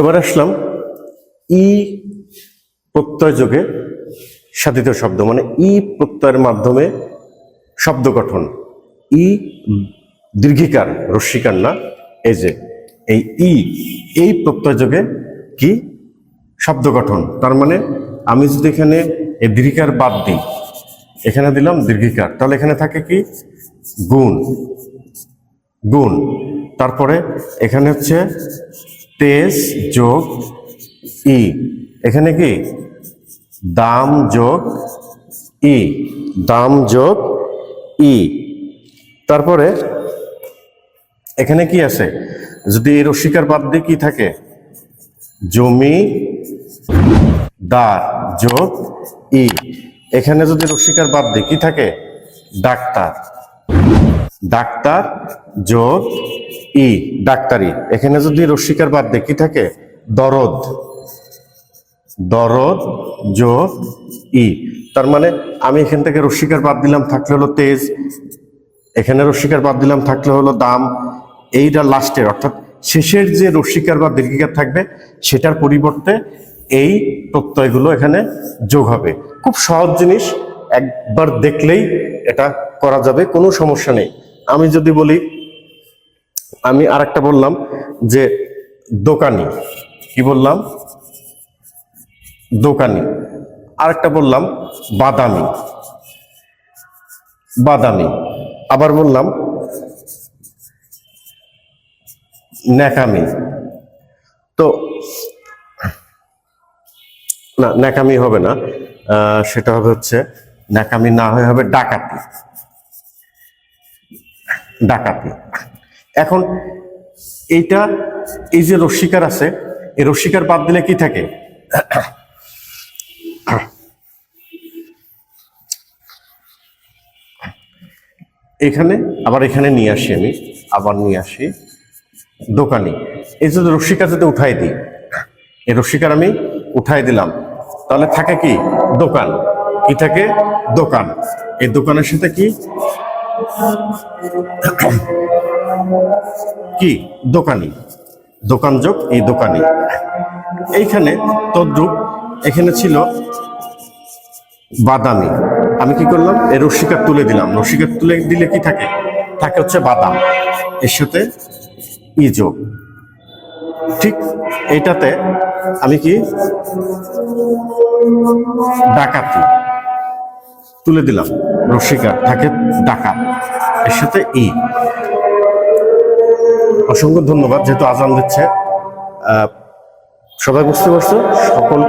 এবার আসলাম ই প্রত্যয় যোগে সাধিত শব্দ, মানে ই প্রত্যয়ের মাধ্যমে শব্দ গঠন। ই দীর্ঘিকার, রস্যিকার না। এই যে এই প্রত্যয় যোগে কি শব্দ গঠন। তার মানে আমি যদি এখানে এই দীর্ঘিকার বাদ দিই, এখানে দিলাম দীর্ঘিকার, তাহলে এখানে থাকে কি গুণ। গুণ, তারপরে এখানে হচ্ছে তেজ যোগ ই, এখানে কি দাম যোগ ই, দাম যোগ ই। তারপরে এখানে কি আছে, যদি এই রস্যিকার বাদ দিয়ে কি থাকে, জমি দার যোগ ই। এখানে যদি রস্যিকার বাদ দিয়ে কি থাকে, ডাক্তার, ডাক্তার যোগ ই, ডাক্তারি। এখানে যদি রস্যিকার বাদ দিয়ে কি থাকে, দরদ, দরদ যোগ ই। তার মানে আমি এখান থেকে রস্যিকার বাদ দিলাম, থাকলে হলো তেজ, এখানে রস্যিকার বাদ দিলাম, থাকলে হলো দাম। এইটা লাস্টের অর্থাৎ শেষের যে রস্যিকার বা দীর্ঘিকার থাকবে সেটার পরিবর্তে এই প্রত্যয়গুলো এখানে যোগ হবে। খুব সহজ জিনিস, একবার দেখলেই এটা করা যাবে, কোনো সমস্যা নেই। আমি যদি বলি, আমি আরেকটা বললাম যে দোকানি, কি বললাম, দোকানি। আরেকটা বললাম বাদামি, বাদামি। আবার বললাম ন্যাকামি। তো না, ন্যাকামি হবে না, সেটা হবে হচ্ছে ন্যাকামি না হয়ে হবে ডাকাতি, ডাকাতি। এখন এইটা, এই যে রস্যিকার আছে, এই রস্যিকার বাদ দিলে কি থাকে, এখানে আবার এখানে নিয়ে আসি, আমি আবার নিয়ে আসি দোকানি। এই যে রস্যিকার যদি উঠাই দিই, এই রস্যিকার আমি উঠাই দিলাম, তাহলে থাকে কি দোকান, কি থাকে দোকান। এই দোকানের সাথে কি কি দোকানি, দোকান যোগ এই দোকানি। এইখানে তদ্রুপ এখানে ছিল বাদামি, আমি কি করলাম, এই রস্যিকার তুলে দিলাম, রস্যিকার তুলে দিলে কি থাকে, থাকে হচ্ছে বাদাম, এর সাথে ই যোগ। ঠিক এইটাতে আমি কি ডাকাতি তুলে দিলাম, রস্যিকার থাকে ডাকাত, এর সাথে ই। অসংখ্য ধন্যবাদ। যেহেতু আজান দিচ্ছে, সবাই বুঝতে পারছো, সকল